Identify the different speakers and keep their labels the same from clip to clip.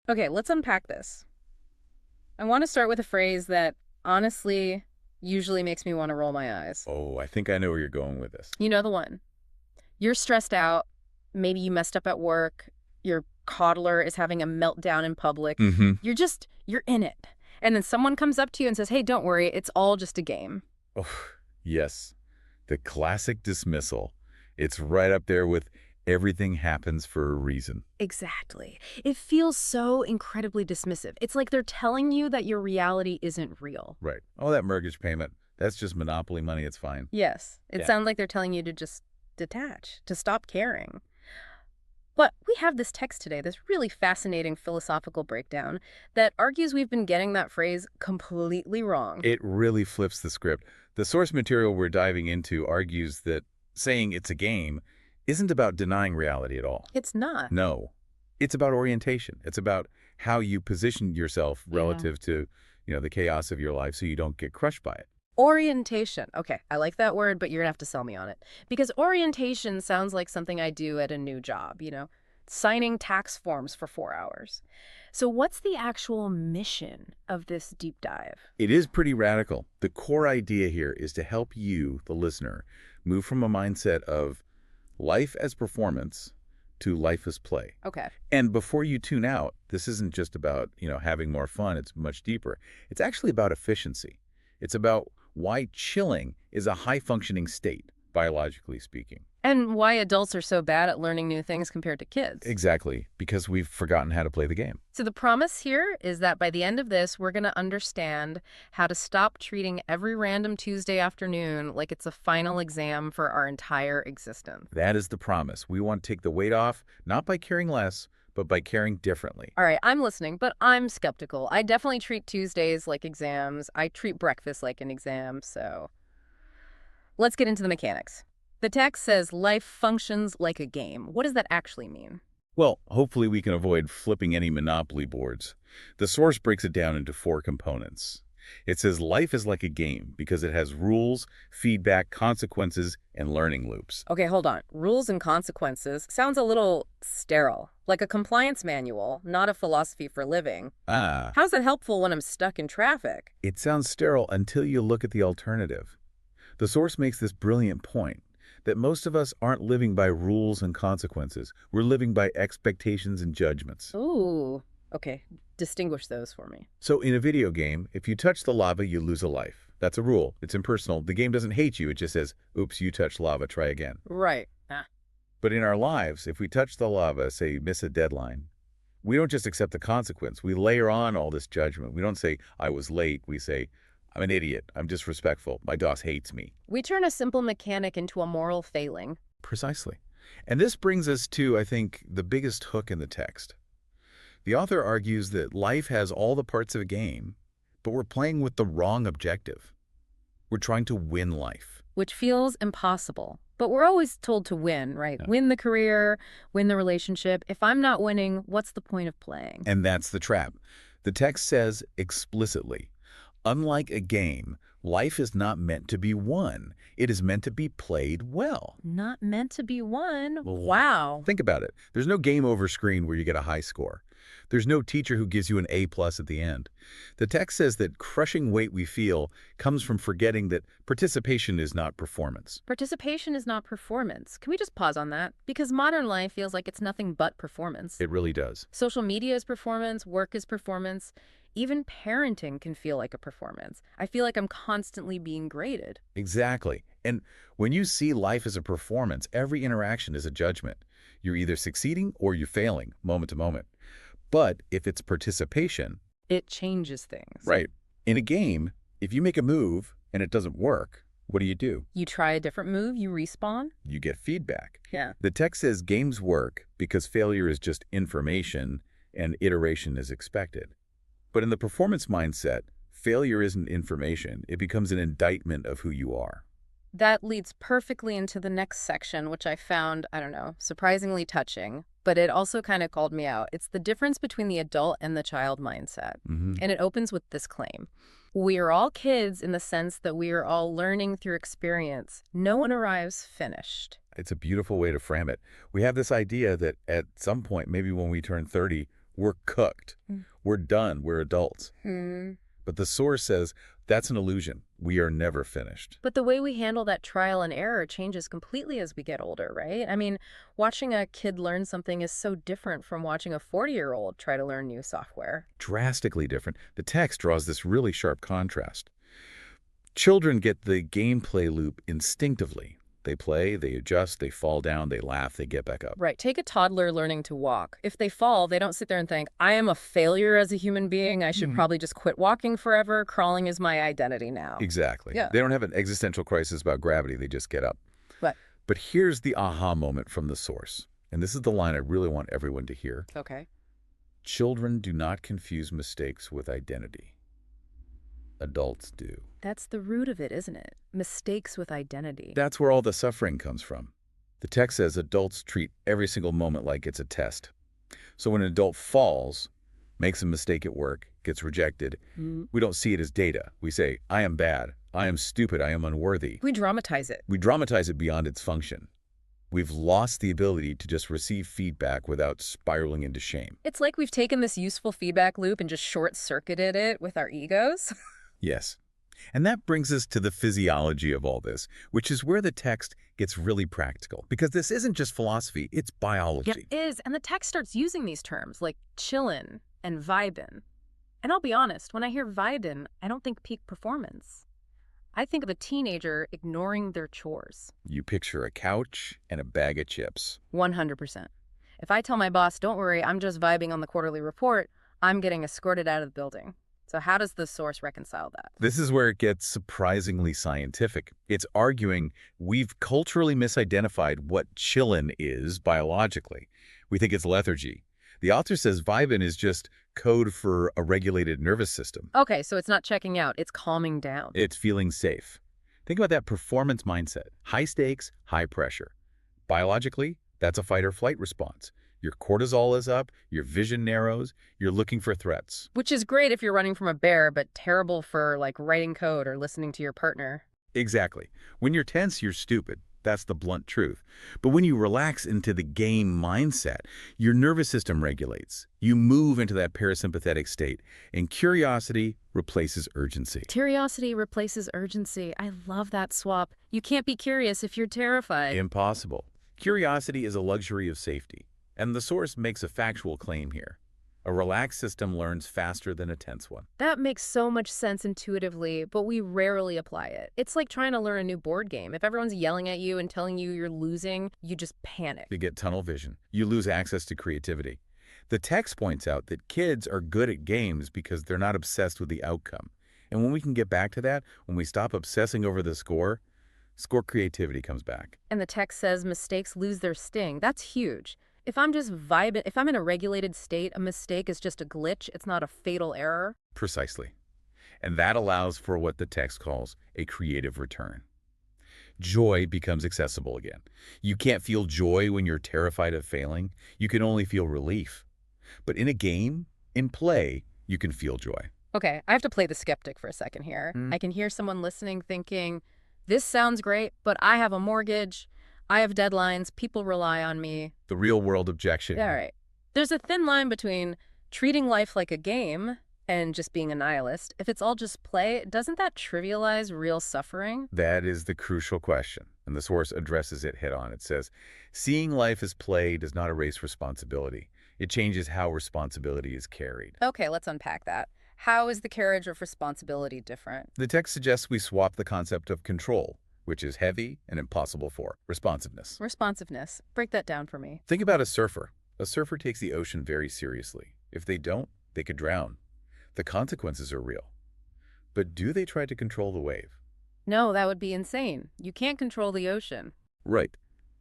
Speaker 1: Okay, let's unpack this. I want to start with a phrase that honestly usually makes me want to roll my eyes.
Speaker 2: Oh, I think I know where you're going with this.
Speaker 1: You know the one. You're stressed out. Maybe you messed up at work. Your coddler is having a meltdown in public.
Speaker 2: Mm-hmm.
Speaker 1: You're in it. And then someone comes up to you and says, hey, don't worry, it's all just a game.
Speaker 2: Oh, yes. The classic dismissal. It's right up there with everything happens for a reason.
Speaker 1: Exactly. It feels so incredibly dismissive. It's like they're telling you that your reality isn't real.
Speaker 2: Right. Oh, that mortgage payment. That's just monopoly money. It's fine.
Speaker 1: Yes, it
Speaker 2: Yeah.
Speaker 1: sounds like they're telling you to just detach, to stop caring. But we have this text today, this really fascinating philosophical breakdown that argues we've been getting that phrase completely wrong.
Speaker 2: It really flips the script. The source material we're diving into argues that saying it's a game isn't about denying reality at all.
Speaker 1: It's not.
Speaker 2: No. It's about orientation. It's about how you position yourself
Speaker 1: Yeah.
Speaker 2: relative to, the chaos of your life so you don't get crushed by it.
Speaker 1: Orientation. Okay, I like that word, but you're gonna have to sell me on it. Because orientation sounds like something I do at a new job, signing tax forms for 4 hours. So what's the actual mission of this deep dive?
Speaker 2: It is pretty radical. The core idea here is to help you, the listener, move from a mindset of life as performance to life as play.
Speaker 1: Okay.
Speaker 2: And before you tune out, this isn't just about, having more fun. It's much deeper. It's actually about efficiency. It's about why chilling is a high-functioning state, biologically speaking.
Speaker 1: And why adults are so bad at learning new things compared to kids.
Speaker 2: Exactly, because we've forgotten how to play the game.
Speaker 1: So the promise here is that by the end of this, we're going to understand how to stop treating every random Tuesday afternoon like it's a final exam for our entire existence.
Speaker 2: That is the promise. We want to take the weight off, not by caring less, but by caring differently.
Speaker 1: All right, I'm listening, but I'm skeptical. I definitely treat Tuesdays like exams. I treat breakfast like an exam, so let's get into the mechanics. The text says life functions like a game. What does that actually mean?
Speaker 2: Well, hopefully we can avoid flipping any Monopoly boards. The source breaks it down into 4 components. It says life is like a game because it has rules, feedback, consequences, and learning loops.
Speaker 1: Okay, hold on. Rules and consequences sounds a little sterile, like a compliance manual, not a philosophy for living.
Speaker 2: Ah,
Speaker 1: How's that helpful when I'm stuck in traffic?
Speaker 2: it sounds sterile until you look at the alternative. The source makes this brilliant point that most of us aren't living by rules and consequences. We're living by expectations and judgments.
Speaker 1: Ooh, okay. Distinguish those for me.
Speaker 2: So in a video game, if you touch the lava, you lose a life. That's a rule. It's impersonal. The game doesn't hate you. It just says, oops, you touched lava, try again.
Speaker 1: Right. Ah.
Speaker 2: But in our lives, if we touch the lava, say miss a deadline, we don't just accept the consequence. We layer on all this judgment. We don't say, I was late. We say, I'm an idiot. I'm disrespectful. My boss hates me.
Speaker 1: We turn a simple mechanic into a moral failing.
Speaker 2: Precisely. And this brings us to, I think, the biggest hook in the text. The author argues that life has all the parts of a game, but we're playing with the wrong objective. We're trying to win life.
Speaker 1: Which feels impossible. But we're always told to win, right?
Speaker 2: Yeah.
Speaker 1: Win the career, win the relationship. If I'm not winning, what's the point of playing?
Speaker 2: And that's the trap. The text says explicitly, unlike a game, life is not meant to be won. It is meant to be played well.
Speaker 1: Not meant to be won.
Speaker 2: Well,
Speaker 1: Wow.
Speaker 2: Think about it. There's no game over screen where you get a high score. There's no teacher who gives you an A+ at the end. The text says that crushing weight we feel comes from forgetting that participation is not performance.
Speaker 1: Participation is not performance. Can we just pause on that? Because modern life feels like it's nothing but performance.
Speaker 2: It really does.
Speaker 1: Social media is performance, work is performance. Even parenting can feel like a performance. I feel like I'm constantly being graded.
Speaker 2: Exactly. And when you see life as a performance, every interaction is a judgment. You're either succeeding or you're failing, moment to moment. But if it's participation,
Speaker 1: It changes things.
Speaker 2: right, in a game, if you make a move and it doesn't work, what do?
Speaker 1: You try a different move, you respawn.
Speaker 2: You get feedback.
Speaker 1: Yeah.
Speaker 2: The text says games work because failure is just information and iteration is expected. But in the performance mindset, failure isn't information. It becomes an indictment of who you are.
Speaker 1: That leads perfectly into the next section, which I found, I don't know, surprisingly touching, but it also kind of called me out. It's the difference between the adult and the child mindset. And it opens with this claim. We are all kids in the sense that we are all learning through experience. No one arrives finished.
Speaker 2: It's a beautiful way to frame it. We have this idea that at some point, maybe when we turn 30, We're cooked.
Speaker 1: Mm.
Speaker 2: We're done. We're adults.
Speaker 1: Hmm.
Speaker 2: But the source says that's an illusion. We are never finished.
Speaker 1: But the way we handle that trial and error changes completely as we get older, right? I mean, watching a kid learn something is so different from watching a 40-year-old try to learn new software.
Speaker 2: Drastically different. The text draws this really sharp contrast. Children get the gameplay loop instinctively. They play, they adjust, they fall down, they laugh, they get back up.
Speaker 1: Right. Take a toddler learning to walk. If they fall, they don't sit there and think, I am a failure as a human being. I should probably just quit walking forever. Crawling is my identity now.
Speaker 2: Exactly.
Speaker 1: Yeah.
Speaker 2: They don't have an existential crisis about gravity. They just get up.
Speaker 1: But,
Speaker 2: But here's the aha moment from the source. And this is the line I really want everyone to hear.
Speaker 1: okay.
Speaker 2: Children do not confuse mistakes with identity. Adults do.
Speaker 1: That's the root of it, isn't it? Mistakes with identity.
Speaker 2: That's where all the suffering comes from. The text says adults treat every single moment like it's a test. So when an adult falls, makes a mistake at work, gets rejected, we don't see it as data. We say, I am bad, I am stupid, I am unworthy.
Speaker 1: We dramatize it.
Speaker 2: We dramatize it beyond its function. We've lost the ability to just receive feedback without spiraling into shame.
Speaker 1: It's like we've taken this useful feedback loop and just short-circuited it with our egos.
Speaker 2: Yes. And that brings us to the physiology of all this, which is where the text gets really practical. Because this isn't just philosophy, it's biology.
Speaker 1: It is, and the text starts using these terms like chillin' and vibin'. And I'll be honest, when I hear vibin', I don't think peak performance. I think of a teenager ignoring their chores.
Speaker 2: You picture a couch and a bag of chips.
Speaker 1: 100%. If I tell my boss, don't worry, I'm just vibing on the quarterly report, I'm getting escorted out of the building. So how does the source reconcile that?
Speaker 2: This is where it gets surprisingly scientific. It's arguing we've culturally misidentified what chillin' is biologically. We think it's lethargy. The author says vibin' is just code for a regulated nervous system.
Speaker 1: Okay, so it's not checking out, it's calming down.
Speaker 2: It's feeling safe. Think about that performance mindset. High stakes, high pressure. Biologically, that's a fight or flight response. Your cortisol is up, your vision narrows, you're looking for threats.
Speaker 1: Which is great if you're running from a bear, but terrible for, like, writing code or listening to your partner.
Speaker 2: Exactly. When you're tense, you're stupid. That's the blunt truth. But when you relax into the game mindset, your nervous system regulates. You move into that parasympathetic state, and curiosity replaces urgency.
Speaker 1: Curiosity replaces urgency. I love that swap. You can't be curious if you're terrified.
Speaker 2: Impossible. Curiosity is a luxury of safety. And the source makes a factual claim here. A relaxed system learns faster than a tense one.
Speaker 1: That makes so much sense intuitively, but we rarely apply it. It's like trying to learn a new board game. If everyone's yelling at you and telling you you're losing, you just panic.
Speaker 2: You get tunnel vision. You lose access to creativity. The text points out that kids are good at games because they're not obsessed with the outcome. And when we can get back to that, when we stop obsessing over the score creativity comes back.
Speaker 1: And the text says mistakes lose their sting. That's huge. If I'm just vibing, if I'm in a regulated state, a mistake is just a glitch. It's not a fatal error.
Speaker 2: Precisely. And that allows for what the text calls a creative return. Joy becomes accessible again. You can't feel joy when you're terrified of failing. You can only feel relief. But in a game, in play, you can feel joy.
Speaker 1: Okay, I have to play the skeptic for a second here. I can hear someone listening thinking, this sounds great, but I have a mortgage. I have deadlines, people rely on me.
Speaker 2: The real-world objection.
Speaker 1: All right. There's a thin line between treating life like a game and just being a nihilist. If it's all just play, doesn't that trivialize real suffering?
Speaker 2: That is the crucial question, and the source addresses it head-on. It says, seeing life as play does not erase responsibility. It changes how responsibility is carried.
Speaker 1: Okay, let's unpack that. How is the carriage of responsibility different?
Speaker 2: The text suggests we swap the concept of control, which is heavy and impossible for responsiveness.
Speaker 1: Responsiveness. Break that down for me.
Speaker 2: Think about a surfer. A surfer takes the ocean very seriously. If they don't, they could drown. The consequences are real. But do they try to control the wave?
Speaker 1: No, that would be insane. You can't control the ocean.
Speaker 2: Right.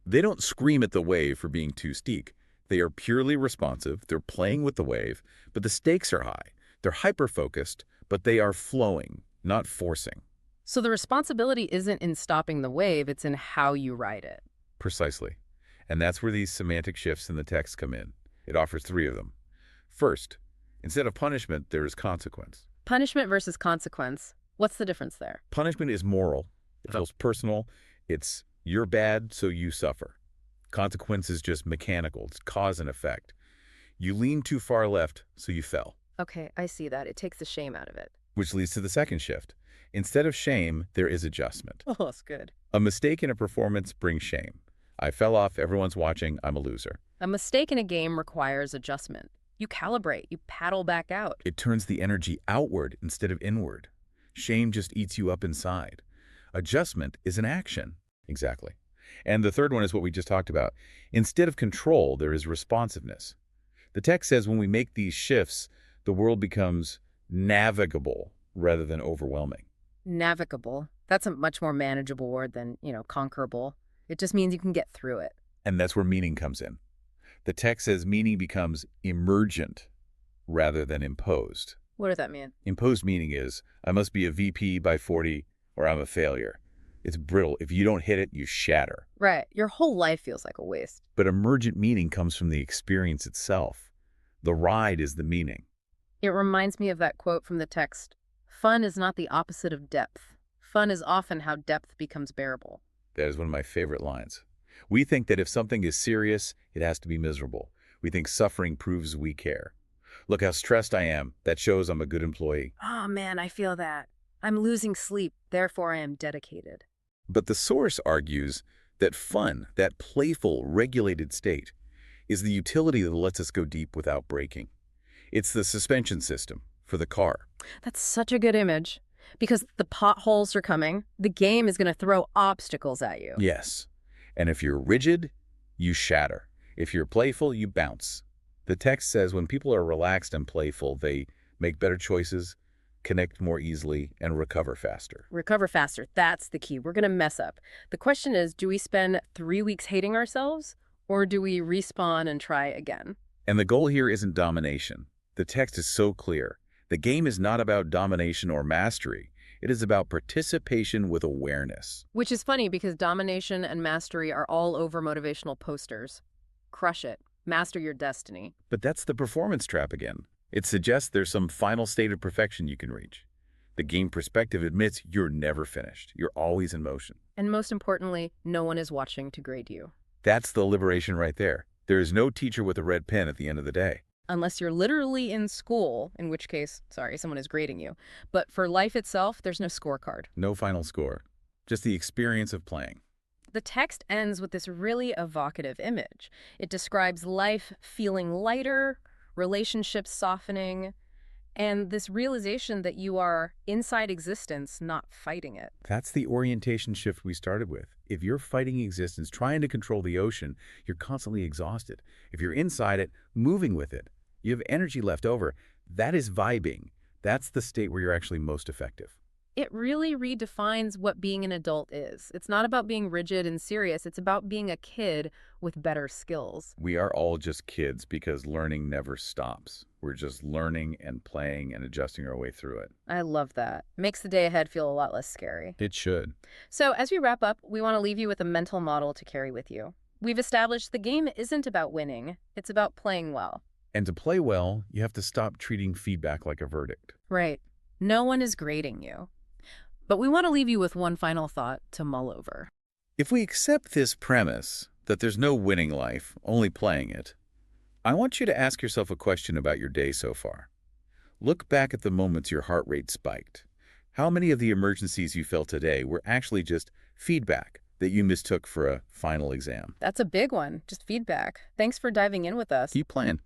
Speaker 2: They don't scream at the wave for being too steep. They are purely responsive. They're playing with the wave, but the stakes are high. They're hyper-focused, but they are flowing, not forcing.
Speaker 1: So the responsibility isn't in stopping the wave, it's in how you ride it.
Speaker 2: Precisely. And that's where these semantic shifts in the text come in. It offers three of them. First, instead of punishment, there is consequence.
Speaker 1: Punishment versus consequence. What's the difference there?
Speaker 2: Punishment is moral. It feels personal. It's you're bad, so you suffer. Consequence is just mechanical. It's cause and effect. You leaned too far left, so you fell.
Speaker 1: Okay, I see that. It takes the shame out of it.
Speaker 2: Which leads to the second shift. Instead of shame, there is adjustment.
Speaker 1: Oh, that's good.
Speaker 2: A mistake in a performance brings shame. I fell off, everyone's watching, I'm a loser.
Speaker 1: A mistake in a game requires adjustment. You calibrate, you paddle back out.
Speaker 2: It turns the energy outward instead of inward. Shame just eats you up inside. Adjustment is an action. Exactly. And the third one is what we just talked about. Instead of control, there is responsiveness. The text says when we make these shifts, the world becomes navigable rather than overwhelming.
Speaker 1: Navigable. That's a much more manageable word than, conquerable. It just means you can get through it.
Speaker 2: And that's where meaning comes in. The text says meaning becomes emergent rather than imposed.
Speaker 1: What does that mean?
Speaker 2: Imposed meaning is, I must be a VP by 40 or I'm a failure. It's brittle. If you don't hit it, you shatter.
Speaker 1: Right. Your whole life feels like a waste.
Speaker 2: But emergent meaning comes from the experience itself. The ride is the meaning.
Speaker 1: It reminds me of that quote from the text, "Fun is not the opposite of depth. Fun is often how depth becomes bearable."
Speaker 2: That is one of my favorite lines. We think that if something is serious, it has to be miserable. We think suffering proves we care. Look how stressed I am. That shows I'm a good employee.
Speaker 1: Oh man, I feel that. I'm losing sleep, therefore I am dedicated.
Speaker 2: But the source argues that fun, that playful, regulated state, is the utility that lets us go deep without breaking. It's the suspension system for the car.
Speaker 1: That's such a good image. Because the potholes are coming, the game is going to throw obstacles at you.
Speaker 2: Yes. And if you're rigid, you shatter. If you're playful, you bounce. The text says when people are relaxed and playful, they make better choices, connect more easily, and recover faster.
Speaker 1: Recover faster. That's the key. We're going to mess up. The question is, do we spend 3 weeks hating ourselves, or do we respawn and try again?
Speaker 2: And the goal here isn't domination. The text is so clear. The game is not about domination or mastery. It is about participation with awareness.
Speaker 1: Which is funny because domination and mastery are all over motivational posters. Crush it. Master your destiny.
Speaker 2: But that's the performance trap again. It suggests there's some final state of perfection you can reach. The game perspective admits you're never finished. You're always in motion.
Speaker 1: And most importantly, no one is watching to grade you.
Speaker 2: That's the liberation right there. There is no teacher with a red pen at the end of the day.
Speaker 1: Unless you're literally in school, in which case, sorry, someone is grading you. But for life itself, there's no scorecard.
Speaker 2: No final score. Just the experience of playing.
Speaker 1: The text ends with this really evocative image. It describes life feeling lighter, relationships softening, and this realization that you are inside existence, not fighting it.
Speaker 2: That's the orientation shift we started with. If you're fighting existence, trying to control the ocean, you're constantly exhausted. If you're inside it, moving with it, you have energy left over. That is vibing. That's the state where you're actually most effective.
Speaker 1: It really redefines what being an adult is. It's not about being rigid and serious. It's about being a kid with better skills.
Speaker 2: We are all just kids because learning never stops. We're just learning and playing and adjusting our way through it.
Speaker 1: I love that. Makes the day ahead feel a lot less scary.
Speaker 2: It should.
Speaker 1: So as we wrap up, we want to leave you with a mental model to carry with you. We've established the game isn't about winning. It's about playing well.
Speaker 2: And to play well, you have to stop treating feedback like a verdict.
Speaker 1: Right. No one is grading you. But we want to leave you with one final thought to mull over.
Speaker 2: If we accept this premise that there's no winning life, only playing it, I want you to ask yourself a question about your day so far. Look back at the moments your heart rate spiked. How many of the emergencies you felt today were actually just feedback that you mistook for a final exam?
Speaker 1: That's a big one. Just feedback. Thanks for diving in with us.
Speaker 2: Keep playing.